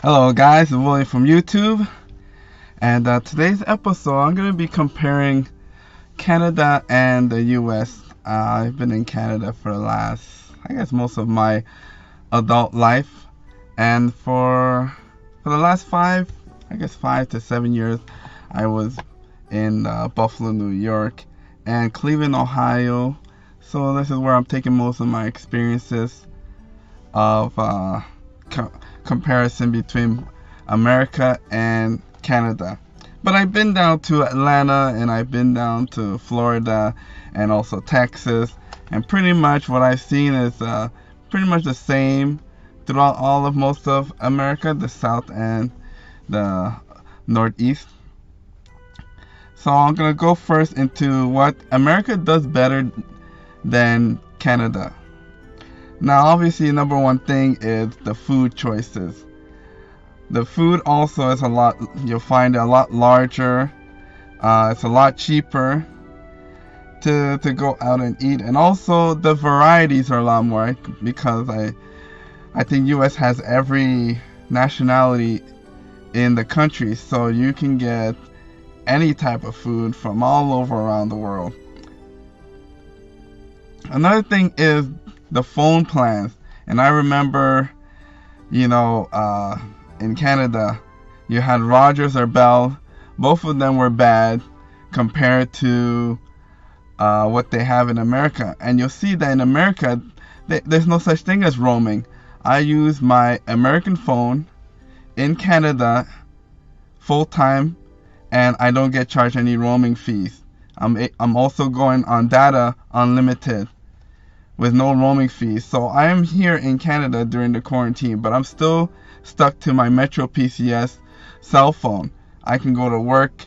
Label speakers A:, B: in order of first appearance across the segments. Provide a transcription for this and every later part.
A: Hello guys, it's William from YouTube, and today's episode I'm going to be comparing Canada and the US. I've been in Canada for the last, most of my adult life, and for the last 5 to 7 years, I was in Buffalo, New York, and Cleveland, Ohio. So this is where I'm taking most of my experiences of comparison between America and Canada. But I've been down to Atlanta, and I've been down to Florida and also Texas, and pretty much what I've seen is pretty much the same throughout most of America, the South and the Northeast. So I'm going to go first into what America does better than Canada. Now, obviously, number one thing is the food choices. The food also is you'll find it a lot larger. It's a lot cheaper to go out and eat. And also, the varieties are a lot more, because I think US has every nationality in the country. So you can get any type of food from all over around the world. Another thing is the phone plans. And I remember, in Canada, you had Rogers or Bell. Both of them were bad compared to what they have in America. And you'll see that in America, there's no such thing as roaming. I use my American phone in Canada full time, and I don't get charged any roaming fees. I'm also going on data unlimited with no roaming fees. So I am here in Canada during the quarantine, but I'm still stuck to my Metro PCS cell phone. I can go to work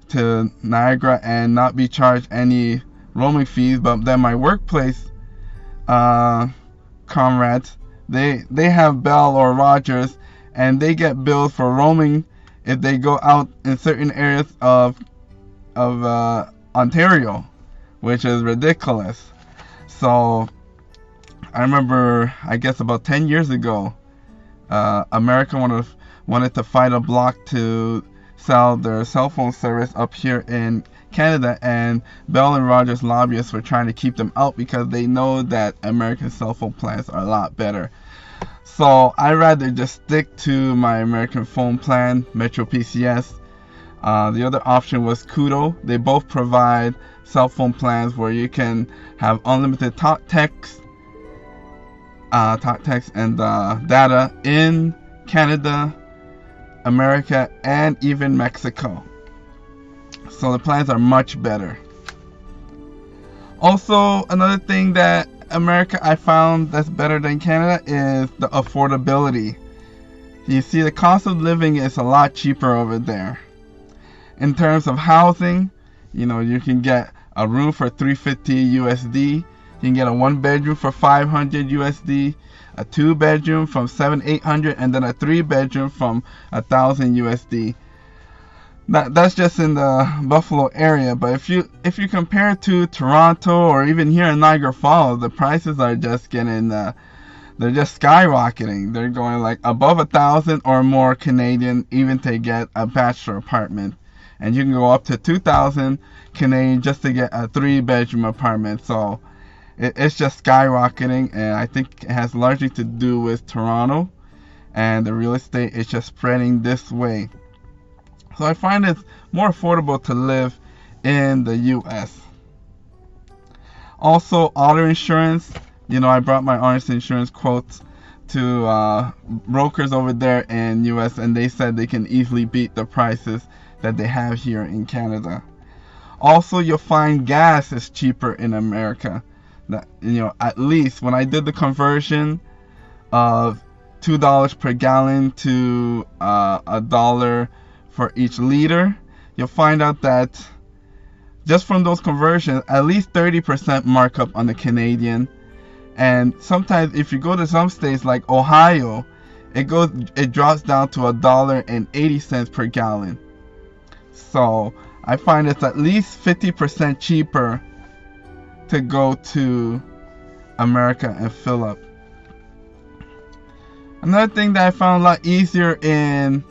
A: to Niagara and not be charged any roaming fees, but then my workplace comrades, they have Bell or Rogers, and they get billed for roaming if they go out in certain areas of Ontario, which is ridiculous. So I remember, about 10 years ago, America wanted to fight a block to sell their cell phone service up here in Canada, and Bell and Rogers lobbyists were trying to keep them out because they know that American cell phone plans are a lot better. So I'd rather just stick to my American phone plan, Metro PCS. The other option was Kudo. They both provide cell phone plans where you can have unlimited talk text and data in Canada, America, and even Mexico. So the plans are much better. Also, another thing that America I found that's better than Canada is the affordability. You see, the cost of living is a lot cheaper over there. In terms of housing, you can get a room for $350 USD. You can get a 1-bedroom for $500 USD, a 2-bedroom from $700-800, and then a 3-bedroom from $1,000 USD. That's just in the Buffalo area. But if you compare to Toronto or even here in Niagara Falls, the prices are just they're just skyrocketing. They're going like above 1,000 or more Canadian, even to get a bachelor apartment. And you can go up to 2,000 Canadian just to get a 3-bedroom apartment. So it's just skyrocketing, and I think it has largely to do with Toronto, and the real estate is just spreading this way. So I find it's more affordable to live in the US. Also, auto insurance. I brought my auto insurance quotes to brokers over there in US, and they said they can easily beat the prices that they have here in Canada. Also, you'll find gas is cheaper in America. At least when I did the conversion of $2 per gallon to $1 for each liter, you'll find out that just from those conversions, at least 30% markup on the Canadian. And sometimes if you go to some states like Ohio, it drops down to $1.80 per gallon. So I find it's at least 50% cheaper to go to America and fill up. Another thing that I found a lot easier in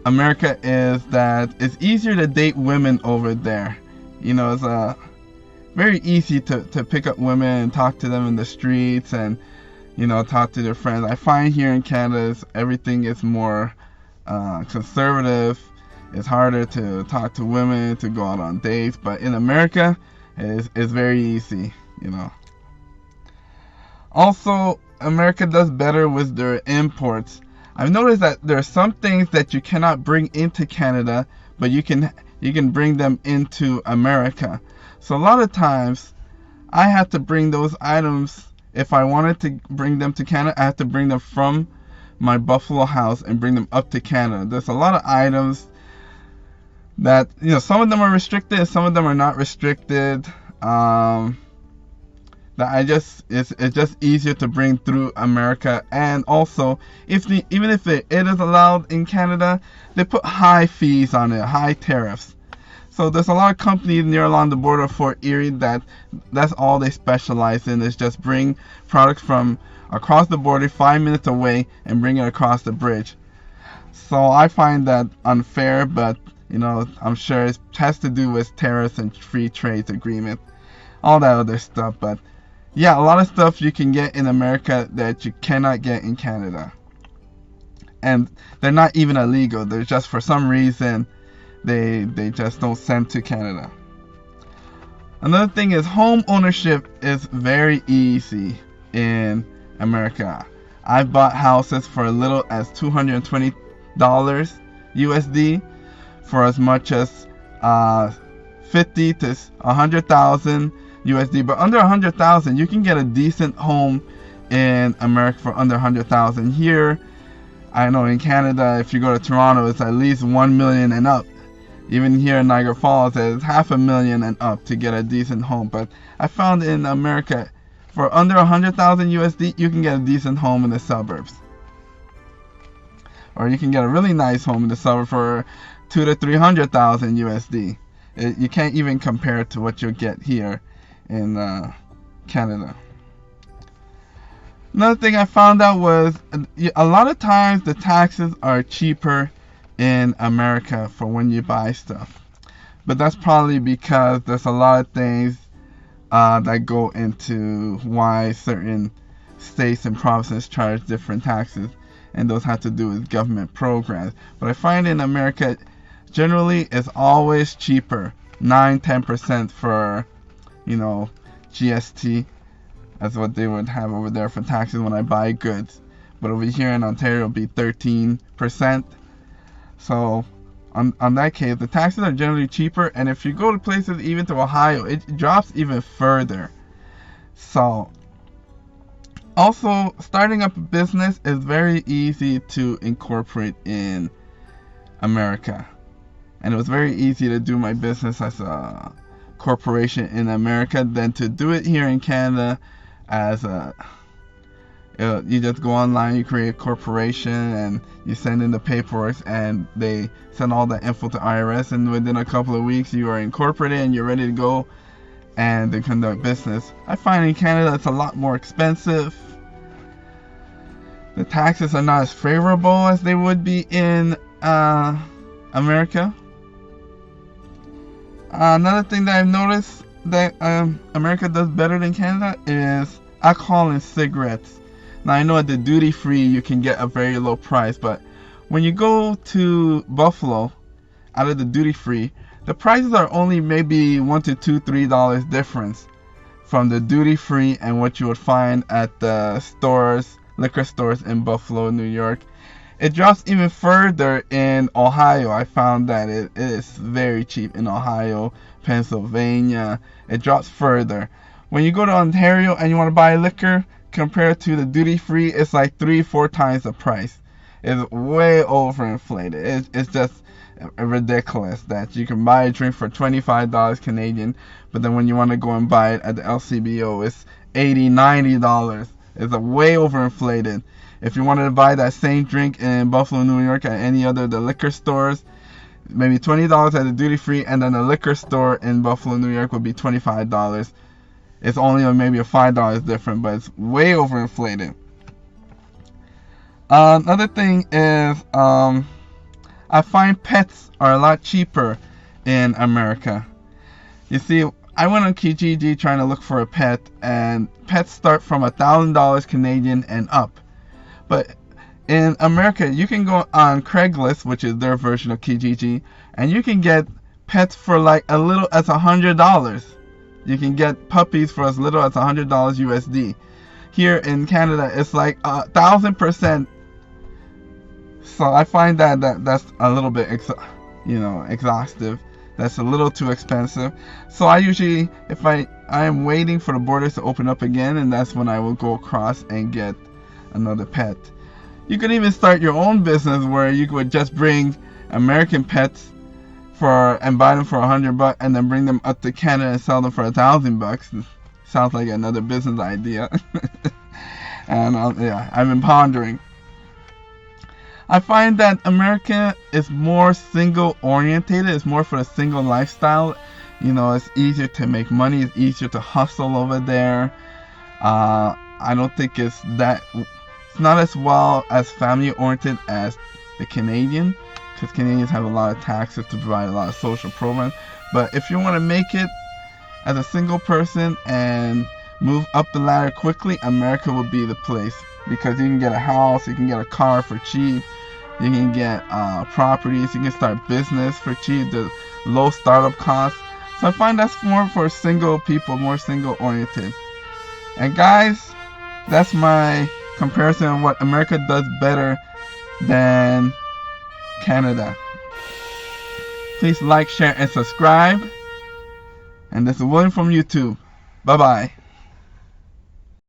A: America is that it's easier to date women over there. It's very easy to pick up women and talk to them in the streets and, talk to their friends. I find here in Canada everything is more conservative. It's harder to talk to women, to go out on dates. But in America, it's very easy. Also, America does better with their imports. I've noticed that there are some things that you cannot bring into Canada, but you can bring them into America. So a lot of times, I have to bring those items. If I wanted to bring them to Canada, I have to bring them from my Buffalo house and bring them up to Canada. There's a lot of items that, some of them are restricted, some of them are not restricted. That it's just easier to bring through America. And also, even if it is allowed in Canada, they put high fees on it, high tariffs. So there's a lot of companies near along the border of Fort Erie that's all they specialize in, is just bring products from across the border 5 minutes away and bring it across the bridge. So I find that unfair, but I'm sure it has to do with tariffs and free trade agreement, all that other stuff. But yeah, a lot of stuff you can get in America that you cannot get in Canada. And they're not even illegal. They're just, for some reason, they just don't send to Canada. Another thing is home ownership is very easy in America. I've bought houses for as little as $220 USD, for as much as 50 to 100,000 USD, but under 100,000 you can get a decent home in America for under 100,000. Here, I know in Canada, if you go to Toronto, it's at least 1 million and up. Even here in Niagara Falls, it's $500,000 and up to get a decent home. But I found in America, for under 100,000 USD, you can get a decent home in the suburbs, or you can get a really nice home in the suburbs for 200,000 to 300,000 USD. You can't even compare it to what you'll get here in Canada. Another thing I found out was a lot of times the taxes are cheaper in America for when you buy stuff, but that's probably because there's a lot of things that go into why certain states and provinces charge different taxes, and those have to do with government programs. But I find in America, generally, it's always cheaper, 9-10% for GST. That's what they would have over there for taxes when I buy goods. But over here in Ontario, it'll be 13%. So on that case, the taxes are generally cheaper. And if you go to places, even to Ohio, it drops even further. So also, starting up a business is very easy to incorporate in America. And it was very easy to do my business as a corporation in America than to do it here in Canada as you just go online, you create a corporation, and you send in the paperwork, and they send all the info to IRS, and within a couple of weeks you are incorporated and you're ready to go and they conduct business. I find in Canada it's a lot more expensive. The taxes are not as favorable as they would be in America. Another thing that I've noticed that America does better than Canada is alcohol and cigarettes. Now, I know at the duty free you can get a very low price, but when you go to Buffalo out of the duty free, the prices are only maybe $1 to $3 difference from the duty free and what you would find at the stores, liquor stores in Buffalo, New York. It drops even further in Ohio. I found that it is very cheap in Ohio, Pennsylvania. It drops further. When you go to Ontario and you want to buy liquor, compared to the duty free, it's like 3-4 times the price. It's way overinflated. It's just ridiculous that you can buy a drink for $25 Canadian, but then when you want to go and buy it at the LCBO, it's $80-$90. It's way overinflated. If you wanted to buy that same drink in Buffalo, New York, at any other of the liquor stores, maybe $20 at the duty free, and then the liquor store in Buffalo, New York would be $25. It's only maybe a $5 different, but it's way overinflated. Another thing is, I find pets are a lot cheaper in America. You see, I went on Kijiji trying to look for a pet, and pets start from $1,000 Canadian and up. But in America, you can go on Craigslist, which is their version of Kijiji, and you can get pets for like as little as $100. You can get puppies for as little as $100 USD. Here in Canada, it's like 1,000%. So I find that's a little bit exhaustive. That's a little too expensive. So I usually, if I am waiting for the borders to open up again, and that's when I will go across and get another pet. You could even start your own business where you could just bring American pets and buy them for $100 and then bring them up to Canada and sell them for $1,000. Sounds like another business idea. And yeah, I've been pondering. I find that America is more single orientated. It's more for the single lifestyle. It's easier to make money. It's easier to hustle over there. I don't think it's not as well as family oriented as the Canadian, because Canadians have a lot of taxes to provide a lot of social programs. But if you want to make it as a single person and move up the ladder quickly, America will be the place, because you can get a house, you can get a car for cheap, you can get properties, you can start business for cheap, the low startup costs. So I find that's more for single people, more single oriented. And guys, that's my comparison of what America does better than Canada. Please like, share, and subscribe. And this is William from YouTube. Bye bye.